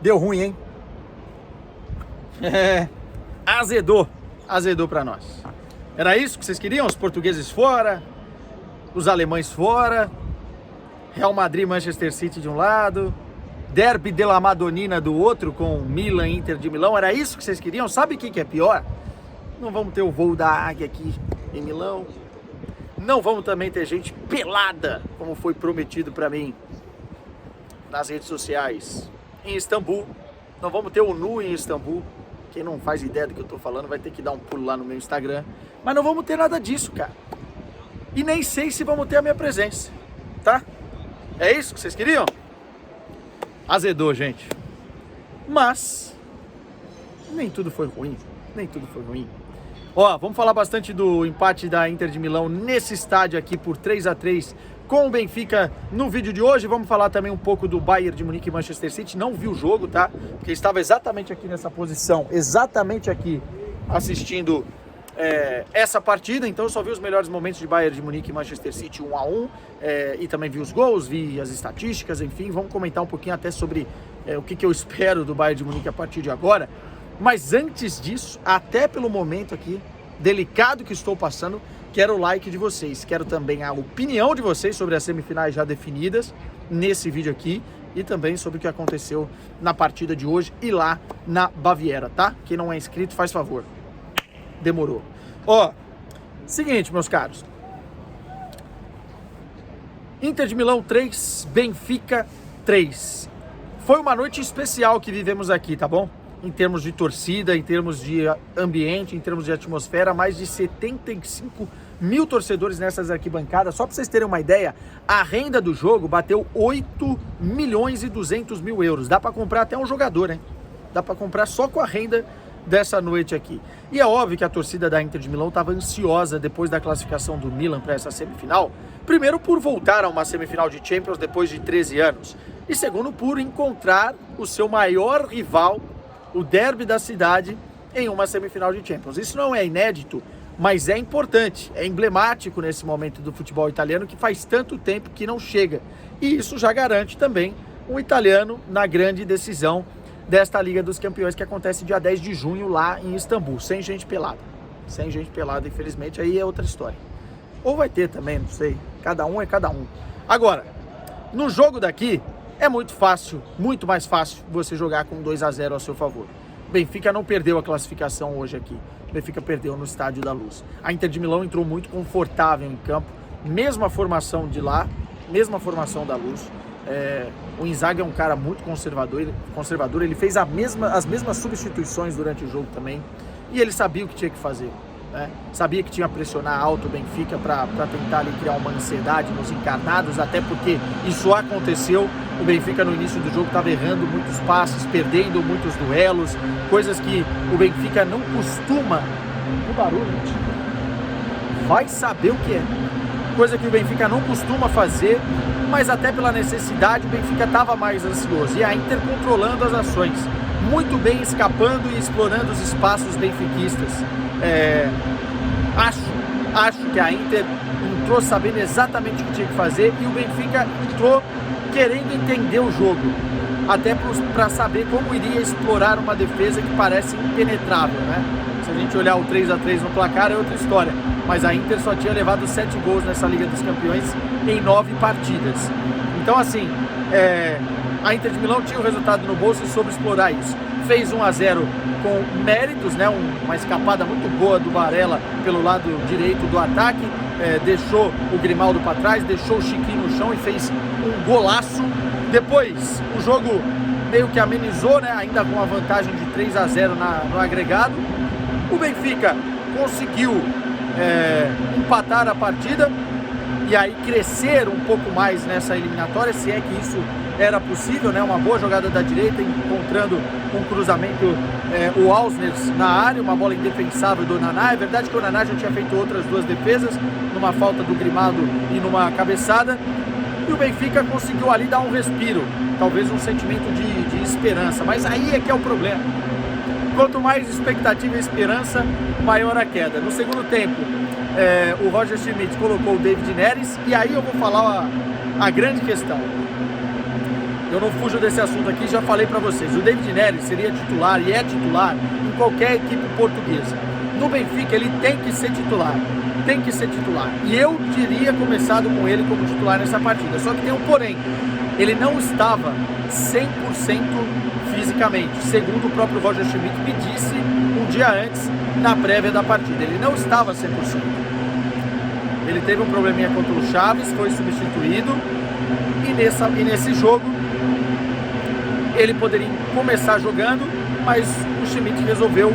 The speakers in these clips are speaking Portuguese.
Deu ruim, hein? Azedou pra nós. Era isso que vocês queriam? Os portugueses fora, os alemães fora, Real Madrid, Manchester City de um lado, Derby de la Madonnina do outro, com Milan e Inter de Milão. Era isso que vocês queriam? Sabe o que é pior? Não vamos ter o voo da águia aqui em Milão. Não vamos também ter gente pelada, como foi prometido pra mim nas redes sociais, em Istambul. Não vamos ter o nu em Istambul. Quem não faz ideia do que eu tô falando vai ter que dar um pulo lá no meu Instagram. Mas não vamos ter nada disso, cara. E nem sei se vamos ter a minha presença, tá? É isso que vocês queriam? Azedou, gente. Mas nem tudo foi ruim. Nem tudo foi ruim. Ó, vamos falar bastante do empate da Inter de Milão nesse estádio aqui por 3-3 com o Benfica no vídeo de hoje. Vamos falar também um pouco do Bayern de Munique e Manchester City. Não vi o jogo, tá? Porque estava exatamente aqui nessa posição, exatamente aqui, assistindo essa partida. Então eu só vi os melhores momentos de Bayern de Munique e Manchester City 1-1, e também vi os gols, vi as estatísticas, enfim. Vamos comentar um pouquinho até sobre o que eu espero do Bayern de Munique a partir de agora. Mas antes disso, até pelo momento aqui delicado que estou passando, quero o like de vocês, quero também a opinião de vocês sobre as semifinais já definidas nesse vídeo aqui e também sobre o que aconteceu na partida de hoje e lá na Baviera, tá? Quem não é inscrito, faz favor. Demorou. Ó, seguinte, meus caros. Inter de Milão 3, Benfica 3. Foi uma noite especial que vivemos aqui, tá bom? Em termos de torcida, em termos de ambiente, em termos de atmosfera, mais de 75 mil torcedores nessas arquibancadas. Só para vocês terem uma ideia, a renda do jogo bateu 8 milhões e 200 mil euros. Dá para comprar até um jogador, hein? Dá para comprar só com a renda dessa noite aqui. E é óbvio que a torcida da Inter de Milão estava ansiosa depois da classificação do Milan para essa semifinal. Primeiro, por voltar a uma semifinal de Champions depois de 13 anos. E segundo, por encontrar o seu maior rival, o derby da cidade, em uma semifinal de Champions. Isso não é inédito, mas é importante, é emblemático nesse momento do futebol italiano que faz tanto tempo que não chega. E isso já garante também um italiano na grande decisão desta Liga dos Campeões que acontece dia 10 de junho lá em Istambul, sem gente pelada. Sem gente pelada, infelizmente, aí é outra história. Ou vai ter também, não sei. Cada um é cada um. Agora, no jogo daqui, é muito fácil, muito mais fácil você jogar com 2-0 a seu favor. Benfica não perdeu a classificação hoje aqui. Benfica perdeu no Estádio da Luz. A Inter de Milão entrou muito confortável em campo. Mesma formação de lá, mesma formação da Luz. O Inzaghi é um cara muito conservador. Ele fez as mesmas substituições durante o jogo também. E ele sabia o que tinha que fazer. Sabia que tinha que pressionar alto o Benfica para tentar ali criar uma ansiedade nos encarnados, até porque isso aconteceu. O Benfica no início do jogo estava errando muitos passes, perdendo muitos duelos, coisas que o Benfica não costuma. Que barulho, vai saber o que é. Coisa que o Benfica não costuma fazer, mas até pela necessidade o Benfica estava mais ansioso. E a Inter controlando as ações, muito bem escapando e explorando os espaços benfiquistas. Acho que a Inter entrou sabendo exatamente o que tinha que fazer e o Benfica entrou querendo entender o jogo, até para saber como iria explorar uma defesa que parece impenetrável, né? Se a gente olhar o 3-3 no placar é outra história, mas a Inter só tinha levado 7 gols nessa Liga dos Campeões em 9 partidas. Então assim, a Inter de Milão tinha o resultado no bolso e soube explorar isso. Fez 1-0 com méritos, né? Uma escapada muito boa do Barella pelo lado direito do ataque, deixou o Grimaldo para trás, deixou o Chiquinho no chão e fez um golaço. Depois o jogo meio que amenizou, né? Ainda com a vantagem de 3-0 no agregado. O Benfica conseguiu empatar a partida e aí crescer um pouco mais nessa eliminatória, se é que isso era possível, né? Uma boa jogada da direita, encontrando um cruzamento, o Ausner na área, uma bola indefensável do Naná. É verdade que o Naná já tinha feito outras 2 defesas, numa falta do Grimaldo e numa cabeçada, e o Benfica conseguiu ali dar um respiro, talvez um sentimento de esperança, mas aí é que é o problema. Quanto mais expectativa e esperança, maior a queda. No segundo tempo, o Roger Schmidt colocou o David Neres, e aí eu vou falar a grande questão. eu não fujo desse assunto aqui, já falei para vocês, o David Neres seria titular e é titular em qualquer equipe portuguesa. No Benfica ele tem que ser titular, e eu teria começado com ele como titular nessa partida, só que tem um porém, ele não estava 100% fisicamente, segundo o próprio Roger Schmidt me disse um dia antes, na prévia da partida, ele não estava 100%. Ele teve um probleminha contra o Chaves, foi substituído, e nesse jogo ele poderia começar jogando, mas o Schmidt resolveu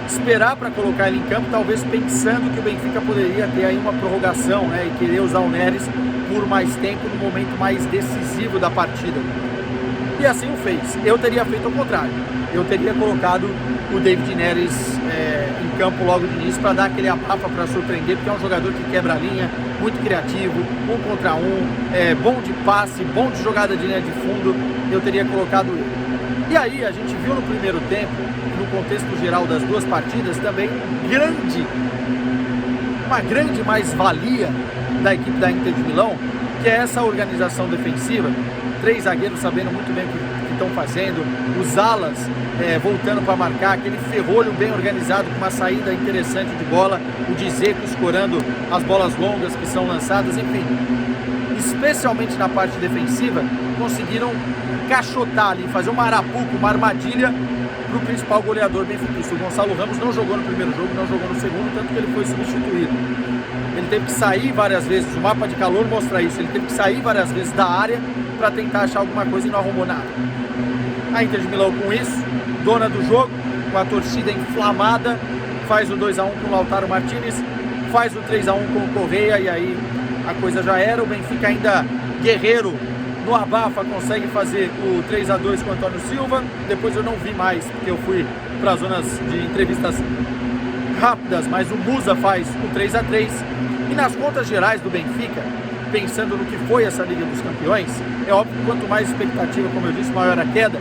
esperar para colocar ele em campo, talvez pensando que o Benfica poderia ter aí uma prorrogação, né, e querer usar o Neres por mais tempo no momento mais decisivo da partida. E assim o fez. Eu teria feito o contrário. Eu teria colocado o David Neres em campo logo de início para dar aquele abafa para surpreender, porque é um jogador que quebra a linha, muito criativo, 1 contra 1, bom de passe, bom de jogada de linha de fundo. Eu teria colocado ele. E aí a gente viu no primeiro tempo, no contexto geral das duas partidas, também uma grande mais-valia da equipe da Inter de Milão, que é essa organização defensiva, 3 zagueiros sabendo muito bem o que estão fazendo, os alas voltando para marcar, aquele ferrolho bem organizado com uma saída interessante de bola, o Dzeko escorando as bolas longas que são lançadas, enfim, especialmente na parte defensiva, conseguiram cachotar ali, fazer uma arapuca, uma armadilha para o principal goleador benfiquista. O Gonçalo Ramos não jogou no primeiro jogo, não jogou no segundo, tanto que ele foi substituído. Ele teve que sair várias vezes, o mapa de calor mostra isso, ele teve que sair várias vezes da área para tentar achar alguma coisa e não arrumou nada. A Inter de Milão com isso, dona do jogo, com a torcida inflamada, faz o 2-1 com o Lautaro Martinez, faz o 3-1 com o Correia e aí a coisa já era. O Benfica ainda guerreiro no abafa consegue fazer o 3-2 com o Antônio Silva. Depois eu não vi mais, porque eu fui para as zonas de entrevistas rápidas, mas o Musa faz o 3-3. E nas contas gerais do Benfica, pensando no que foi essa Liga dos Campeões, é óbvio que quanto mais expectativa, como eu disse, maior a queda,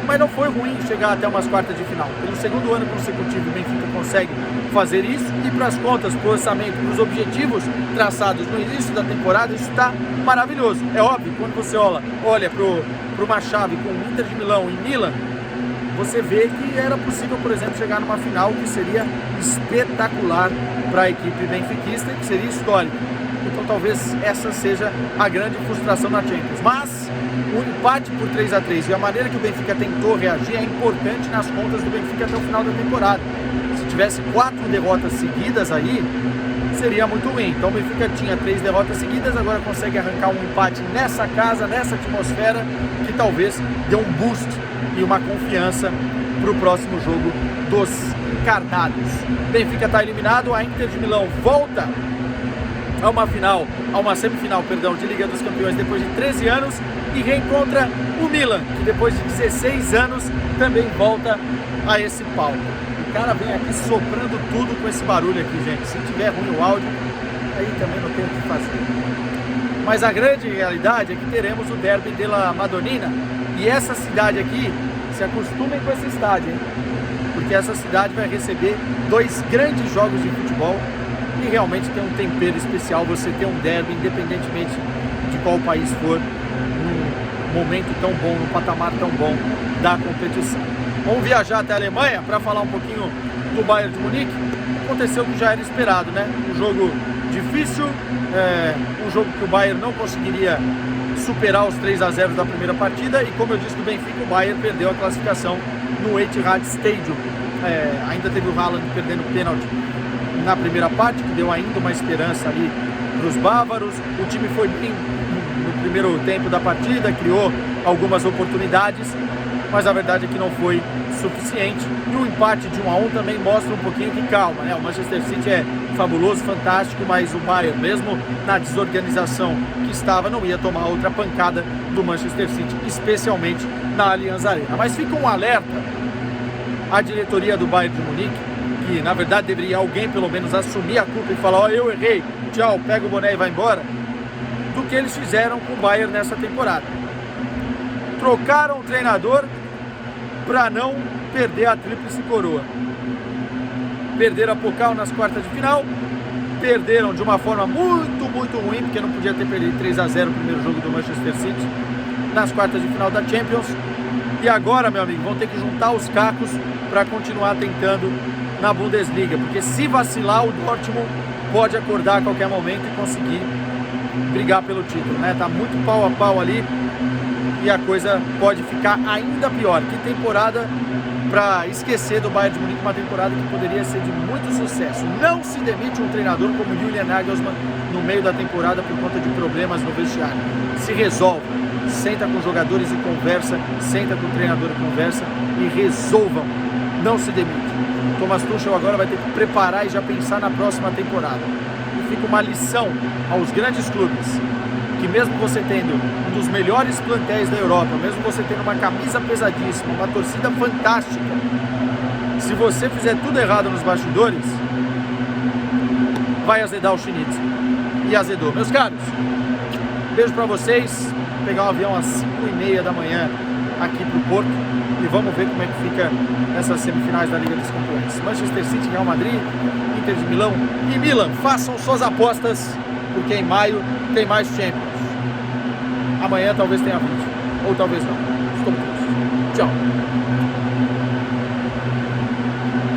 mas não foi ruim chegar até umas quartas de final. Pelo segundo ano consecutivo, o Benfica consegue fazer isso, e para as contas, para o orçamento, para os objetivos traçados no início da temporada, isso está maravilhoso. É óbvio, quando você olha para uma chave com Inter de Milão e Milan, você vê que era possível, por exemplo, chegar numa final que seria espetacular para a equipe benfiquista e que seria histórica. Então talvez essa seja a grande frustração na Champions. Mas o empate por 3-3 e a maneira que o Benfica tentou reagir é importante nas contas do Benfica até o final da temporada. Se tivesse 4 derrotas seguidas aí, seria muito ruim. Então o Benfica tinha 3 derrotas seguidas, agora consegue arrancar um empate nessa casa, nessa atmosfera, que talvez dê um boost e uma confiança para o próximo jogo dos encarnados. Benfica está eliminado, a Inter de Milão volta a uma semifinal, de Liga dos Campeões depois de 13 anos e reencontra o Milan, que depois de 16 anos também volta a esse palco. O cara vem aqui soprando tudo com esse barulho aqui, gente. Se tiver ruim o áudio, aí também não tem o que fazer. Mas a grande realidade é que teremos o Derby della Madonnina, e essa cidade aqui, se acostumem com esse estádio, hein? Porque essa cidade vai receber 2 grandes jogos de futebol e realmente tem um tempero especial você ter um derby, independentemente de qual país for, num momento tão bom, num patamar tão bom da competição. Vamos viajar até a Alemanha para falar um pouquinho do Bayern de Munique. Aconteceu o que já era esperado, né? Um jogo difícil, um jogo que o Bayern não conseguiria superar os 3-0 da primeira partida, e como eu disse do Benfica, o Bayern perdeu a classificação no Etihad Stadium. Ainda teve o Haaland perdendo o pênalti na primeira parte, que deu ainda uma esperança ali para os bávaros. O time foi bem no primeiro tempo da partida, criou algumas oportunidades, mas a verdade é que não foi suficiente. E o empate de 1-1 também mostra um pouquinho que calma, né? O Manchester City é fabuloso, fantástico, mas o Bayern, mesmo na desorganização que estava, não ia tomar outra pancada do Manchester City, especialmente na Allianz Arena. Mas fica um alerta à diretoria do Bayern de Munique, que na verdade deveria alguém pelo menos assumir a culpa e falar: ó, eu errei, tchau, pega o boné e vai embora, do que eles fizeram com o Bayern nessa temporada. Trocaram o treinador para não perder a tríplice coroa. Perderam a Pokal nas quartas de final, perderam de uma forma muito ruim, porque não podia ter perdido 3-0 o primeiro jogo do Manchester City, nas quartas de final da Champions. E agora, meu amigo, vão ter que juntar os cacos para continuar tentando na Bundesliga, porque se vacilar, o Dortmund pode acordar a qualquer momento e conseguir brigar pelo título, né? Tá muito pau a pau ali e a coisa pode ficar ainda pior. Que temporada para esquecer do Bayern de Munique, uma temporada que poderia ser de muito sucesso. Não se demite um treinador como Julian Nagelsmann no meio da temporada por conta de problemas no vestiário. Se resolve, senta com os jogadores e conversa, senta com o treinador e conversa e resolvam. Não se demite. Thomas Tuchel agora vai ter que preparar e já pensar na próxima temporada. E fica uma lição aos grandes clubes, que mesmo você tendo um dos melhores plantéis da Europa, mesmo você tendo uma camisa pesadíssima, uma torcida fantástica, se você fizer tudo errado nos bastidores, vai azedar o Schnitzel. E azedou. Meus caros, beijo pra vocês. Vou pegar um avião às 5h30 da manhã aqui pro Porto e vamos ver como é que fica essas semifinais da Liga dos Campeões. Manchester City, Real Madrid, Inter de Milão e Milan. Façam suas apostas, porque em maio tem mais Champions. Amanhã talvez tenha vídeo, ou talvez não. Estou muito. Tchau.